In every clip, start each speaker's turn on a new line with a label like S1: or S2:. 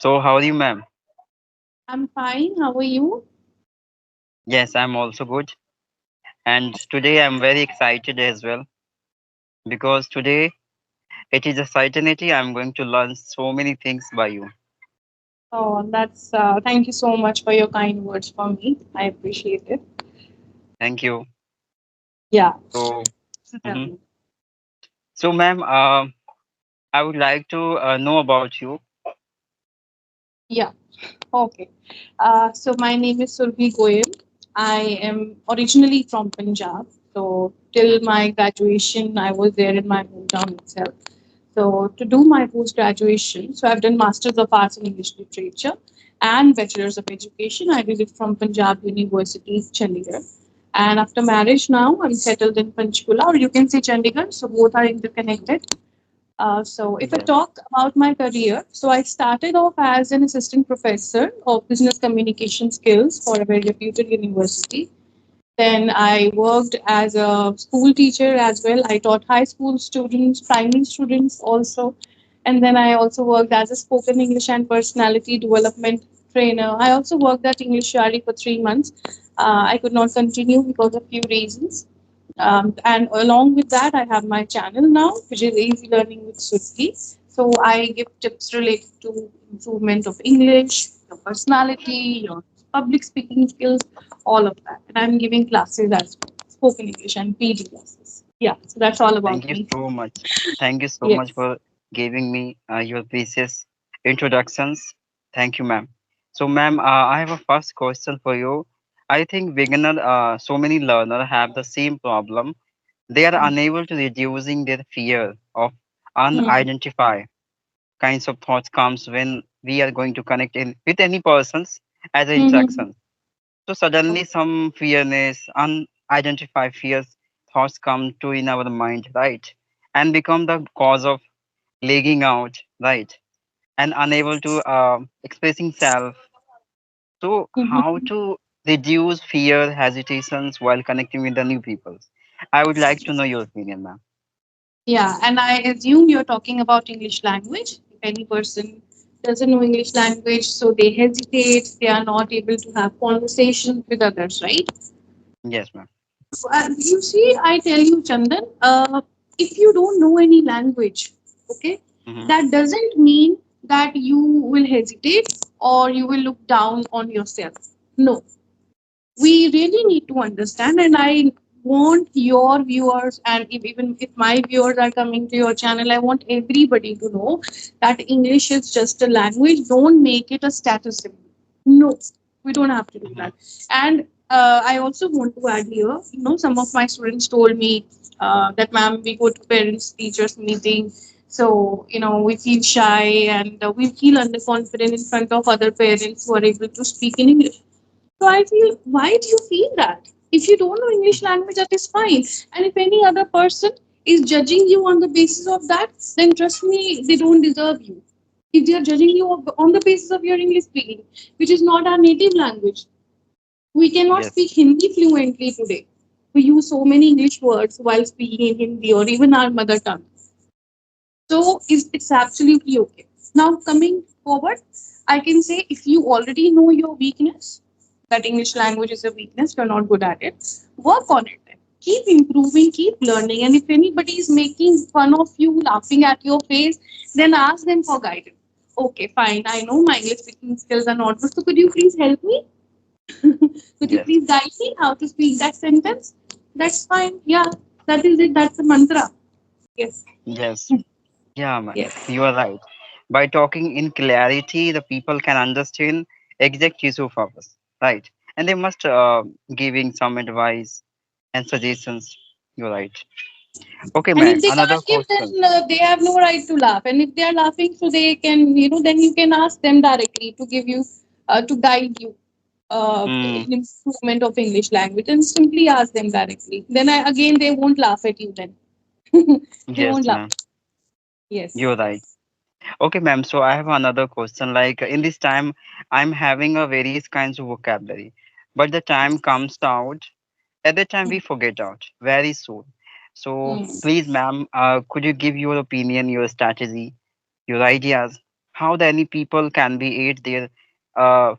S1: So, how are you, ma'am?
S2: I'm fine. How are you?
S1: Yes, I'm also good. And today I'm very excited as well because today it is a certainty I'm going to learn so many things by you.
S2: Oh, that's thank you so much for your kind words for me. I appreciate it.
S1: Thank you.
S2: Yeah.
S1: So,
S2: So tell
S1: mhm.
S2: me.
S1: So, ma'am, I would like to know about you.
S2: Yeah. Okay. So my name is Surbhi Goyal. I am originally from Punjab. So till my graduation, I was there in my hometown itself. So to do my post graduation, so I've done Masters of Arts in English Literature and Bachelors of Education. I did it from Punjab University, Chandigarh. And after marriage, now I'm settled in Panchkula, or you can say Chandigarh. So both are interconnected. So if I
S1: Yes,
S2: talk about my career, so I started off as an assistant professor of business communication skills for a very reputed university. Then I worked as a school teacher as well. I taught high school students, primary students also. And then I also worked as a spoken English and personality development trainer. I also worked at English Shari for 3 months. I could not continue because of few reasons. And along with that, I have my channel now, which is Easy Learning with Surbhi. So I give tips related to improvement of English, your personality, your public speaking skills, all of that. And I'm giving classes as well, spoken English and PD classes. Yeah, so that's all
S1: thank
S2: about
S1: you
S2: me.
S1: so much. Thank you so much
S2: Yes.
S1: for giving me your precious introductions. Thank you, ma'am. So, ma'am, I have a first question for you. I think so many learners have the same problem. They are unable to reducing their fear of
S2: Hmm.
S1: unidentified kinds of thoughts comes when we are going to connect in with any persons as an
S2: Hmm.
S1: interaction. So suddenly some fearness, unidentified fears, thoughts come to in our mind, right? And become the cause of lagging out, right? And unable to expressing self. So how
S2: Hmm.
S1: to reduce fear, hesitations while connecting with the new people? I would like to know your opinion, ma'am.
S2: Yeah, and I assume you're talking about English language. If any person doesn't know English language, so they hesitate, they are not able to have conversations with others, right?
S1: Yes, ma'am.
S2: You see, I tell you, Chandan, if you don't know any language, okay,
S1: Hmm.
S2: that doesn't mean that you will hesitate or you will look down on yourself. No, we really need to understand, and I want your viewers, and even if my viewers are coming to your channel, I want everybody to know that English is just a language. Don't make it a status symbol. No, we don't have to do
S1: Hmm.
S2: that. And I also want to add here, some of my students told me that, ma'am, we go to parents teachers meeting, so we feel shy, and we feel underconfident in front of other parents who are able to speak in English. So I feel, why do you feel that? If you don't know English
S1: Hmm.
S2: language, that is fine. And if any other person is judging you on the basis of that, then trust me, they don't deserve you. If they are judging you on the basis of your English speaking, which is not our native language, we cannot
S1: Yes,
S2: speak Hindi fluently today. We use so many English words while speaking in Hindi or even our mother tongue. So it's absolutely okay. Now coming forward, I can say if you already know your weakness, that English language is a weakness, you're not good at it, work on it. Keep improving, keep learning. And if anybody is making fun of you, laughing at your face, then ask them for guidance. Okay, fine. I know my English speaking skills are not good. So could you please help me? Could you
S1: yes,
S2: please guide me how to speak that sentence? That's fine. Yeah, that is it. That's the mantra. Yes.
S1: yes. Yeah, man,
S2: Yes.
S1: you are right. By talking in clarity, the people can understand exact issue of us, right? And they must giving some advice and suggestions. You're right. Okay,
S2: And if
S1: man.
S2: they
S1: Another
S2: can't give,
S1: question.
S2: then they have no right to laugh. And if they are laughing, so they can, then you can ask them directly to give you, to guide you
S1: Hmm.
S2: in improvement of English language, and simply ask them directly. Then again, they won't laugh at you. Then they
S1: Yes,
S2: won't laugh.
S1: ma'am.
S2: Yes.
S1: You're right. Okay, ma'am. So I have another question. Like in this time, I'm having a various kinds of vocabulary, but the time comes out. At that time, we forget out very soon. So
S2: Hmm.
S1: please, ma'am, could you give your opinion, your strategy, your ideas? how the any people can be aid their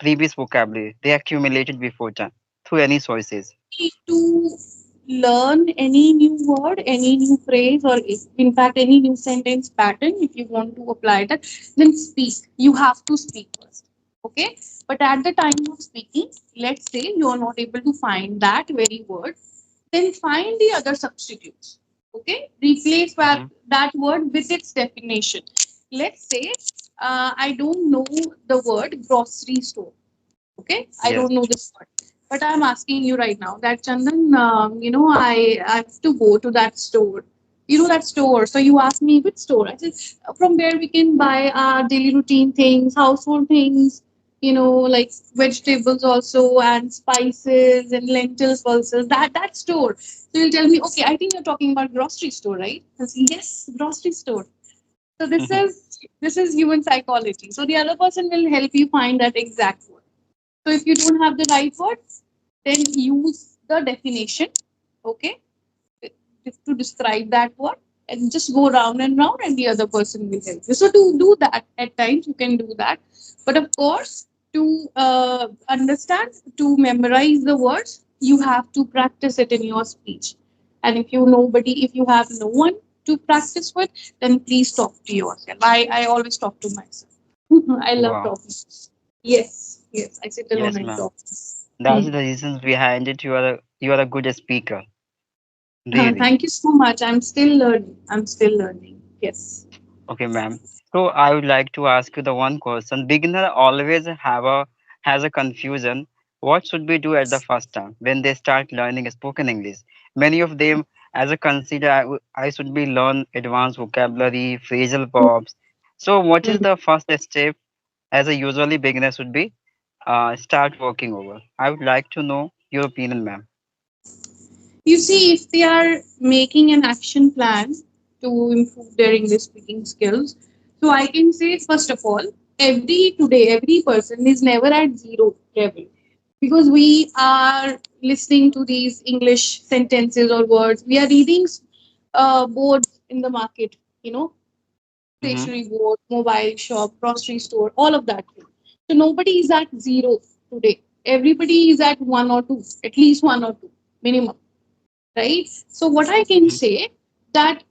S1: previous vocabulary they accumulated before time through any sources.
S2: To learn any new word, any new phrase, or in fact any new sentence pattern, if you want to apply that, then speak. You have to speak first. Okay. But at the time of speaking, let's say you are not able to find that very word, then find the other substitutes. Okay. Replace
S1: Hmm.
S2: that word with its definition. Let's say I don't know the word grocery store. Okay, I
S1: Yes.
S2: don't know this word, but I'm asking you right now that Chandan, I have to go to that store. You know that store, so you ask me which store. I said from where we can buy our daily routine things, household things, like vegetables also and spices and lentils, pulses. That store. So you'll tell me, okay, I think you're talking about grocery store, right? I say, yes, grocery store. So
S1: Hmm.
S2: this is human psychology. So the other person will help you find that exact word. So if you don't have the right word, then use the definition, okay, to describe that word, and just go round and round, and the other person will help you. So to do that, at times you can do that, but of course, to understand, to memorize the words, you have to practice it in your speech. And if you have no one to practice with, then please talk to yourself. I always talk to myself. I love
S1: Wow.
S2: talking. Yes, yes, I sit alone
S1: Yes,
S2: and
S1: ma'am.
S2: talk.
S1: That's
S2: Hmm.
S1: the reasons behind it. You are a good speaker, really.
S2: Thank you so much. I'm still learning. I'm still learning. Yes.
S1: Okay, ma'am. So I would like to ask you the one question. Beginner always has a confusion. What should we do at the first time when they start learning spoken English? Many of them as a consider I should be learn advanced vocabulary, phrasal verbs. So what is
S2: Mm.
S1: the first step as a usually beginner should be start working over? I would like to know your opinion, ma'am.
S2: You see, if they are making an action plan to improve their English speaking skills, so I can say, first of all, every person is never at zero level, because we are listening to these English sentences or words. We are reading boards in the market,
S1: Mm-hmm.
S2: stationery board, mobile shop, grocery store, all of that. So nobody is at zero today. Everybody is at one or two, at least one or two minimum, right? So what I can
S1: Mm-hmm.
S2: say that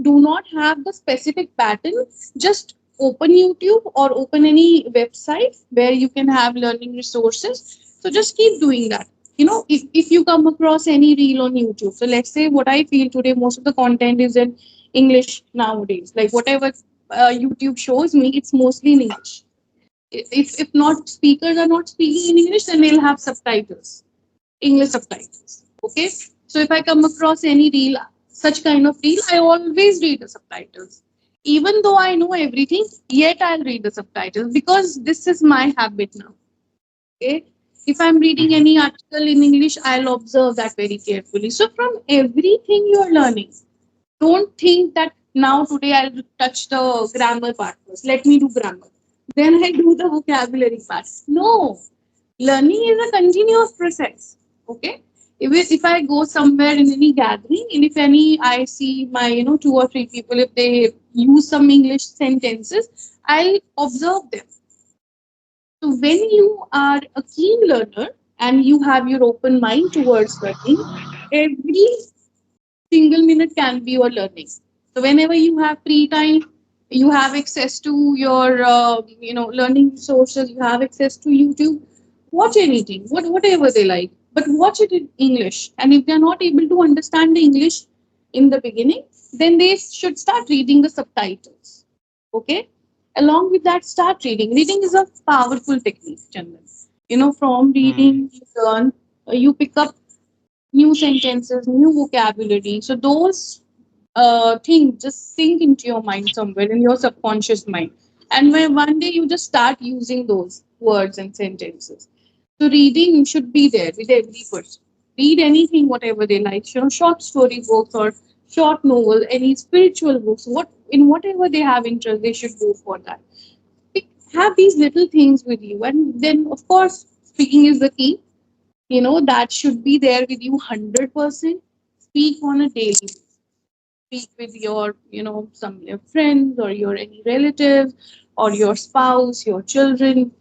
S2: do not have the specific pattern. Just open YouTube or open any website where you can have learning resources. So just keep doing that. If you come across any reel on YouTube, so let's say what I feel today, most of the content is in English nowadays. Like whatever YouTube shows me, it's mostly in English. If not speakers are not speaking in English, then they'll have subtitles, English subtitles. Okay. So if I come across any reel, such kind of reel, I always read the subtitles. Even though I know everything, yet I'll read the subtitles because this is my habit now. Okay. If I'm reading
S1: Mm-hmm.
S2: any article in English, I'll observe that very carefully. So from everything you're learning, don't think that now today I'll touch the grammar part first. Let me do grammar. Then I do the vocabulary part. No, learning is a continuous process. Okay. If I go somewhere in any gathering, and if any I see my two or three people, if they use some English sentences, I'll observe them. So when you are a keen learner and you have your open mind towards learning, every single minute can be your learning. So whenever you have free time, you have access to your learning resources, you have access to YouTube. Watch anything, whatever they like, but watch it in English. And if they're not able to understand the English in the beginning, then they should start reading the subtitles. Okay. Along with that, start reading. Reading is a powerful technique, Chandan. From
S1: Mm-hmm.
S2: reading, you learn, you pick up new sentences, new vocabulary. So those things just sink into your mind somewhere in your subconscious mind. And when one day you just start using those words and sentences. So reading should be there with every person. Read anything, whatever they like, short story books or short novel, any spiritual books, whatever they have interest, they should go for that. Have these little things with you, and then of course, speaking is the key. That should be there with you 100%. Speak on a daily basis. Speak with your some your friends or your any relatives, or your spouse, your children,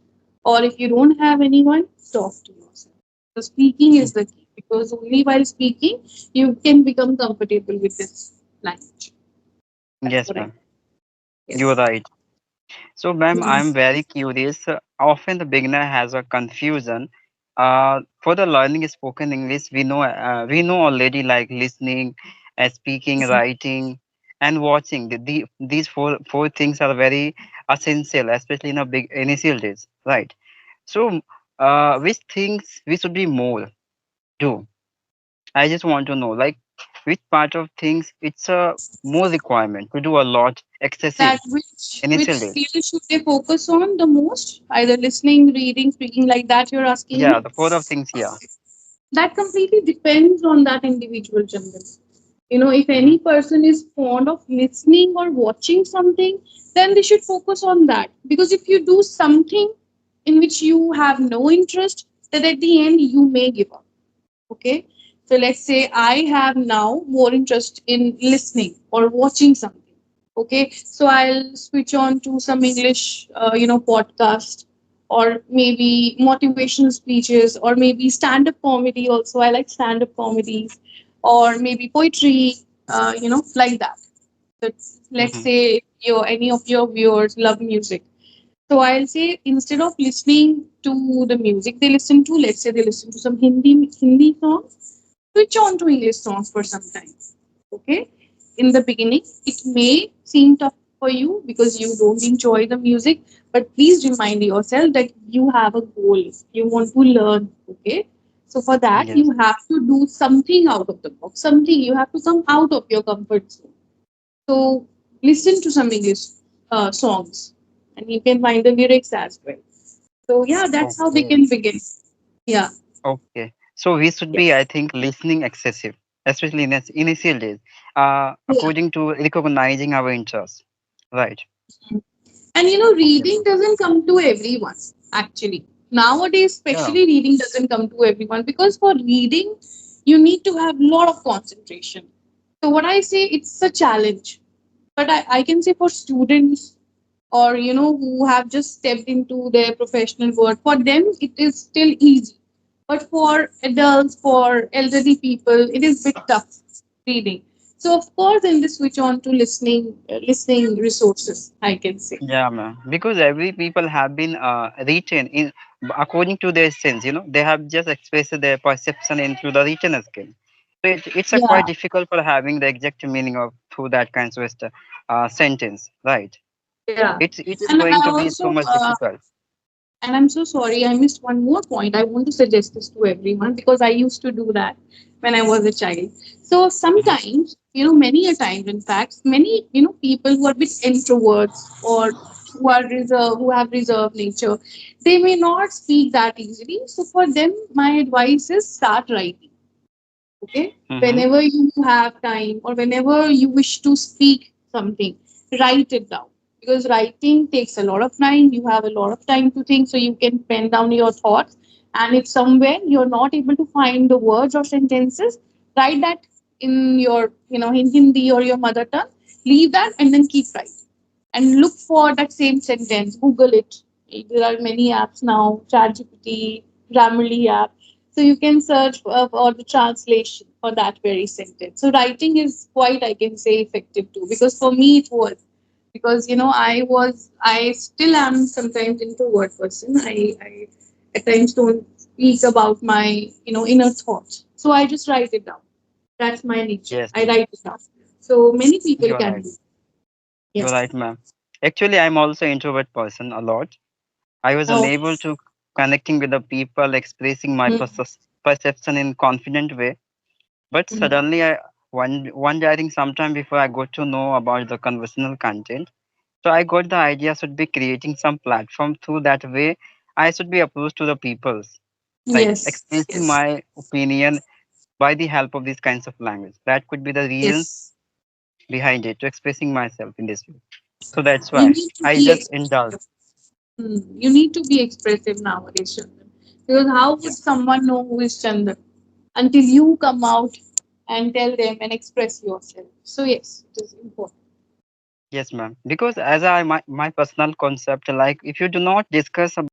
S2: or if you don't have anyone, talk to yourself. So speaking is the key because only while speaking you can become comfortable with this language. That's
S1: Yes,
S2: what I
S1: ma'am. You're
S2: yes.
S1: right. So, ma'am,
S2: Mhm.
S1: I'm very curious. Often the beginner has a confusion. For the learning spoken English, we know already like listening, speaking, writing, and watching. These four things are very essential, especially in a big initial days, right? So, which things we should be more do? I just want to know, like, which part of things it's a more requirement to do a lot excessive
S2: That which
S1: initial days.
S2: skill should they focus on the most? Either listening, reading, speaking, like that you're asking
S1: Yeah,
S2: me?
S1: the four of things. Yeah.
S2: That completely depends on that individual gender. You know, if
S1: Mm-hmm.
S2: any person is fond of listening or watching something, then they should focus on that. Because if you do something in which you have no interest, then at the end you may give up. Okay. So let's say I have now more interest in listening or watching something. Okay. So I'll switch on to some English, podcast, or maybe motivational speeches, or maybe stand up comedy. Also, I like stand up comedies, or maybe poetry, like that. So let's
S1: Mm-hmm.
S2: say any of your viewers love music. So I'll say instead of listening to the music they listen to, let's say they listen to some Hindi songs, switch on to English songs for some time. Okay. In the beginning, it may seem tough for you because you don't enjoy the music, but please remind yourself that you have a goal. You want to learn. Okay. So for that,
S1: Yes.
S2: you have to do something out of the box, something you have to come out of your comfort zone. So listen to some English songs and you can find the lyrics as well. So yeah, that's how they
S1: Okay.
S2: can begin. Yeah.
S1: Okay. So we should be,
S2: Yes.
S1: I think, listening excessive, especially in its initial days,
S2: Yeah.
S1: according to recognizing our interests. Right.
S2: And
S1: Okay,
S2: reading
S1: ma'am.
S2: doesn't come to everyone, actually. Nowadays,
S1: Yeah.
S2: especially reading doesn't come to everyone because for reading, you need to have a lot of concentration. So, what I say, it's a challenge. But I can say for students or, who have just stepped into their professional world, for them, it is still easy. But for adults, for elderly people, it is a bit tough reading. So, of course, then they switch on to listening resources, I can say.
S1: Yeah, ma'am. Because every people have been written in according to their sense. They have just expressed their perception into the written skill. So it's a
S2: Yeah.
S1: quite difficult for having the exact meaning of through that kind of sentence, right?
S2: Yeah.
S1: It's
S2: And
S1: going
S2: I
S1: to be so
S2: also,
S1: much difficult.
S2: and I'm so sorry, I missed one more point. I want to suggest this to everyone because I used to do that when I was a child. So
S1: Hmm.
S2: sometimes, many a times, in fact, many, people who are a bit introverts or who are reserved, who have reserved nature, they may not speak that easily. So for them, my advice is start writing. Okay.
S1: Hmm.
S2: Whenever you have time or whenever you wish to speak something, write it down because writing takes a lot of time. You have a lot of time to think, so you can pen down your thoughts. And if somewhere you're not able to find the words or sentences, write that in your, in Hindi or your mother tongue. Leave that and then keep writing and look for that same sentence. Google it. There are many apps now, ChatGPT, Grammarly app. So you can search for the translation for that very sentence. So writing is quite, I can say, effective too. Because for me it was. Because I still am sometimes introvert person. I at times don't speak about my inner thoughts. So I just write it down. That's my nature.
S1: Yes,
S2: I
S1: ma'am.
S2: write it down. So many people
S1: You're
S2: can
S1: right.
S2: do.
S1: You're
S2: Yes.
S1: right, ma'am. Actually, I'm also introvert person a lot. I was
S2: Oh.
S1: unable to connecting with the people, expressing my
S2: Mm.
S1: perception in confident way. But
S2: Mm.
S1: suddenly, one day, I think sometime before I got to know about the conversational content, so I got the idea should be creating some platform through that way. I should be approached to the peoples, like
S2: Yes,
S1: expressing
S2: yes,
S1: my opinion by the help of these kinds of language. That could be the reasons
S2: yes.
S1: behind it to expressing myself in this way. So that's
S2: You
S1: why
S2: need to
S1: I
S2: be
S1: just indulge.
S2: expressive. You need to be expressive nowadays, Chandan. Because how
S1: Yeah.
S2: would someone know who is Chandan until you come out and tell them and express yourself? So yes, it is important.
S1: Yes, ma'am. Because as my personal concept, like if you do not discuss